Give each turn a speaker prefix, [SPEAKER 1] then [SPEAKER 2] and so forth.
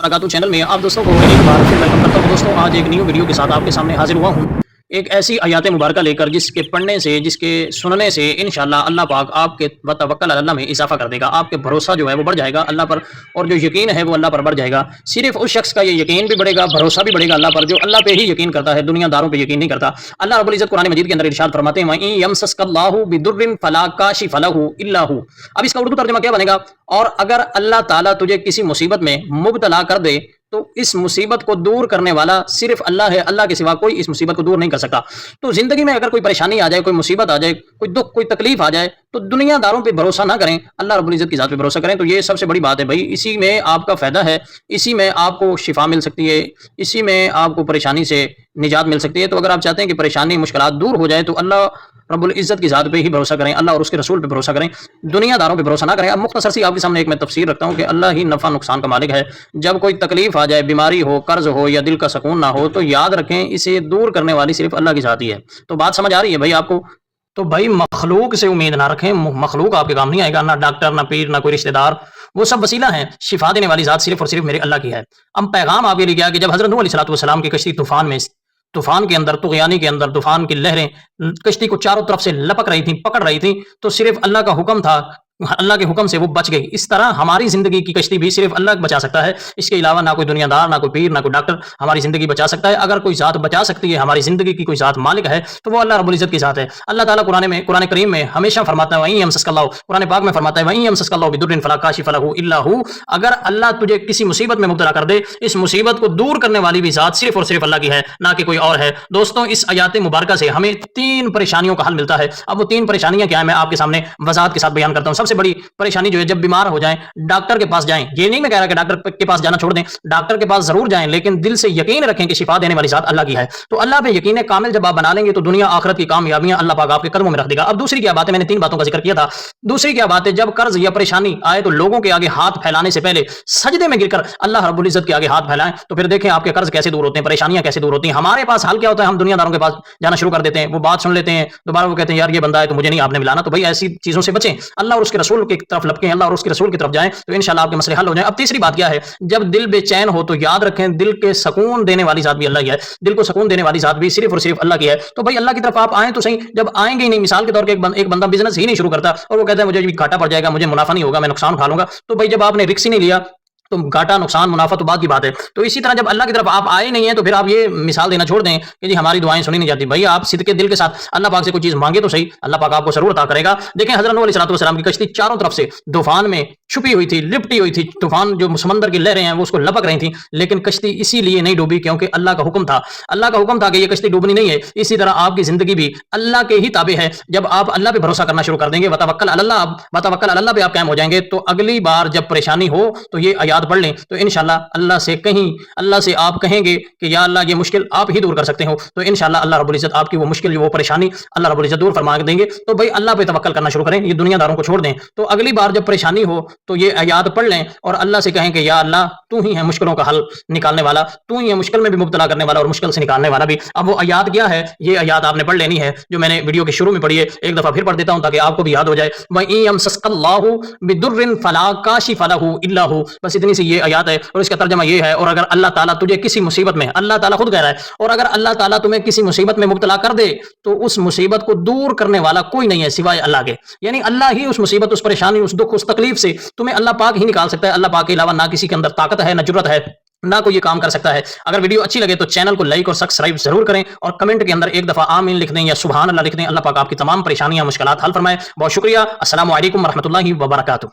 [SPEAKER 1] वबरकातुहू channel में आप दोस्तों को एक बार फिर वेलकम करता हूँ। दोस्तों आज एक न्यू वीडियो के साथ आपके सामने हाजिर हुआ हूँ, एक ऐसी आयात मुबारका लेकर जिसके पढ़ने से, जिसके सुनने से इंशाअल्लाह अल्लाह पाक आपके तवक्कुल अल्लाह में इजाफा कर देगा। आपके भरोसा जो है वो बढ़ जाएगा अल्लाह पर, और जो यकीन है वो अल्लाह पर बढ़ जाएगा। सिर्फ उस शख्स का ये यकीन भी बढ़ेगा, भरोसा भी बढ़ेगा अल्लाह पर, जो अल्लाह पे ही यकीन करता है, दुनियादारों पे यकीन नहीं करता। अल्लाह रब्बुल इज्जत कुरान मजीद के अंदर इरशाद फरमाते हैं, वइन यमसस्कल्लाहु बिदुर्रिन फला काशिफ लहु इल्ला हु। अब इसका उर्दू तर्जुमा क्या बनेगा? और अगर अल्लाह ताला तुझे किसी मुसीबत में मुब्तला कर दे तो इस मुसीबत को दूर करने वाला सिर्फ अल्लाह है, अल्लाह के सिवा कोई इस मुसीबत को दूर नहीं कर सकता। तो जिंदगी में अगर कोई परेशानी आ जाए, कोई मुसीबत आ जाए, कोई दुख, कोई तकलीफ आ जाए, तो दुनियादारों पे भरोसा ना करें, अल्लाह रब्बुल इज्जत की जात पे भरोसा करें। तो ये सबसे बड़ी बात है भाई, इसी में आपका फायदा है, इसी में आपको शिफा मिल सकती है, इसी में आपको परेशानी से निजात मिल सकती है। तो अगर आप चाहते हैं कि परेशानी मुश्किलात दूर हो जाए तो अल्लाह रब्बुल इज्जत की जात पे ही भरोसा करें, अल्लाह और उसके रसूल पे भरोसा करें, दुनियादारों पे भरोसा ना करें। अब मुख्तसर सी आपके सामने एक मैं तफसीर रखता हूँ कि अल्लाह ही नफ़ा नुकसान का मालिक है। जब कोई तकलीफ आ जाए, बीमारी हो, कर्ज हो या दिल का सुकून ना हो, तो याद रखें इसे दूर करने वाली सिर्फ अल्लाह की जात ही है। तो बात समझ आ रही है भाई आपको? तो भाई मखलूक से उम्मीद ना रखें, मखलूक आपके काम नहीं आएगा, ना डॉक्टर, ना पीर, ना कोई रिश्तेदार, वो सब वसीला है। शिफा देने वाली जात सिर्फ और सिर्फ मेरे अल्लाह की है। अब पैगाम आपके लिए क्या कि जब हजरत नूह अलैहिस्सलाम की कश्ती तूफान के अंदर, तुग़यानी के अंदर, तूफान की लहरें कश्ती को चारों तरफ से लपक रही थी, पकड़ रही थी, तो सिर्फ अल्लाह का हुक्म था, अल्लाह के हुक्म से वो बच गई। इस तरह हमारी जिंदगी की कश्ती भी सिर्फ अल्लाह बचा सकता है, इसके अलावा ना कोई दुनियादार, ना कोई पीर, ना कोई डॉक्टर हमारी जिंदगी बचा सकता है। अगर कोई जात बचा सकती है हमारी जिंदगी की, कोई जात मालिक है, तो वो अल्लाह रब्बुल इज्जत की जात है। अल्लाह ताला कुरान करीम में हमेशा फरमाता है, वहीं यमसस्कल्लाहु, कुरान पाक में फरमाता है, वहीं यमसस्कल्लाहु बिदुर्रिन फला काशिफ लहु इल्ला हु। अगर अल्लाह तुझे किसी मुसीबत में मुब्तला कर दे, इस मुसीबत को दूर करने वाली भी जात सिर्फ और सिर्फ अल्लाह की है, ना कि कोई और है। दोस्तों इस आयात मुबारका से हमें 3 परेशानियों का हल मिलता है। अब वो 3 परेशानियां क्या है मैं आपके सामने वजाहत के साथ बयान करता हूं। सबसे बड़ी परेशानी जो है, जब बीमार हो जाएं डॉक्टर के पास जाएं। ये नहीं मैं कह रहा कि डॉक्टर के पास जाना छोड़ दें, डॉक्टर के पास जरूर जाएं, लेकिन दिल से यकीन रखें कि शिफा देने वाली जात अल्लाह की है। तो अल्लाह पे यकीन कामिल जब आप बना लेंगे तो दुनिया आखिरत की कामयाबियां अल्लाह पाक आपके कदमों में रख देगा। अब दूसरी क्या बात है, मैंने 3 बातों का जिक्र किया था। दूसरी क्या बात है, जब कर्ज या परेशानी आए तो लोगों के आगे हाथ फैलाने से पहले सजदे में गिरकर अल्लाह रब्बुल इज्जत के आगे हाथ फैलाएं, तो फिर देखें आपके कर्ज कैसे दूर होते हैं, परेशानियां कैसे दूर होती हैं। हमारे पास हाल क्या होता है, हम दुनियादारों के पास जाना शुरू कर देते हैं, वो बात सुन लेते हैं, दोबारा वो कहते हैं यार ये बंदा है तो मुझे नहीं आपने मिलाना। तो भाई ऐसी चीजों से बचें, अल्लाह और उसके रसूल की तरफ लपकें, अल्लाह और उसके रसूल की तरफ जाएं, तो इंशाल्लाह आपके मसले हल हो जाएं। अब तीसरी बात क्या है, जब दिल बेचैन हो तो याद रखें दिल के सुकून देने वाली जात भी अल्लाह की है, दिल को सुकून देने वाली जात भी सिर्फ और सिर्फ अल्लाह की है। तो भाई अल्लाह की तरफ आप आए तो सही, जब आएंगे ही नहीं, मिसाल के तौर पर एक बंदा बिजनेस ही नहीं शुरू करता और वो कहता है मुझे भी घाटा पड़ जाएगा, मुझे मुनाफा नहीं होगा, मैं नुकसान उठा लूंगा, तो भाई जब आपने रिस्क ही नहीं लिया तो घाटा, नुकसान, मुनाफा तो बात की बात है। तो इसी तरह जब अल्लाह की तरफ आप आए नहीं है तो फिर आप ये मिसाल देना छोड़ दें कि जी हमारी दुआएं सुनी नहीं जाती। भाई आप सिद्के दिल के साथ अल्लाह पाक से कोई चीज मांगे तो सही, अल्लाह पाक आपको जरूर अता करेगा। देखें हजरत नूह अलैहिस्सलाम की कश्ती चारों तरफ से तूफान में छुपी हुई थी, लिपटी हुई थी, तूफान जो समंदर की लहरें हैं वो उसको लपक रही थी, लेकिन कश्ती इसीलिए नहीं डूबी क्योंकि अल्लाह का हुक्म था। अल्लाह का हुक्म था कि ये कश्ती डूबनी नहीं है। इसी तरह आपकी जिंदगी भी अल्लाह के ही ताबे है। जब आप अल्लाह पे भरोसा करना शुरू कर देंगे, वतवक्कल अल्लाह पे आप कायम हो जाएंगे, तो अगली बार जब परेशानी हो तो ये आयात पढ़ लें, तो इंशाल्लाह अल्लाह से आप कहेंगे कि या अल्लाह ये मुश्किल आप ही दूर कर सकते हो, तो इंशाल्लाह अल्लाह रब्बुल इज्जत आपकी वो मुश्किल, वो परेशानी अल्लाह रब्बुल इज्जत दूर फरमा देंगे। तो भाई अल्लाह पे तवक्कल करना शुरू करें, ये दुनियादारों को छोड़ दें। तो अगली बार जब परेशानी हो तो ये आयात पढ़ लें और अल्लाह से कहें कि या अल्लाह तू ही है मुश्किलों का हल निकालने वाला, तू ही है मुश्किल में भी मुब्तला करने वाला और मुश्किल से निकालने वाला भी। अब वो आयात क्या है, ये आयात आपने पढ़ लेनी है जो मैंने वीडियो के शुरू में पढ़ी है। एक दफा फिर पढ़ देता हूं ताकि आपको भी याद हो जाए। वइन यमसस्कल्लाहु बिदुर्रिन फला काशिफ लहु इल्ला हु, बस इतनी सी ये आयात है और इसका तर्जुमा ये है। और अगर अल्लाह ताला तुझे किसी मुसीबत में, अल्लाह ताला खुद कह रहा है, और अगर अल्लाह ताला तुम्हें किसी मुसीबत में मुब्तला कर दे तो उस मुसीबत को दूर करने वाला कोई नहीं है सिवाय अल्लाह के। यानी अल्लाह ही उस मुसीबत, उस परेशानी, उस दुख, उस तकलीफ से तुम्हें अल्लाह पाक ही निकाल सकता है। अल्लाह पाक के अलावा ना किसी के अंदर ताकत है, ना जुर्रत है, ना कोई ये काम कर सकता है। अगर वीडियो अच्छी लगे तो चैनल को लाइक और सब्सक्राइब जरूर करें और कमेंट के अंदर एक दफा आमीन लिख दें या सुभान अल्लाह लिख दें। अल्लाह पाक आपकी तमाम परेशानियां, मुश्किलात हल फरमाए। बहुत शुक्रिया। अस्सलामु अलैकुम रहमतुल्लाहि व बरकातुहू।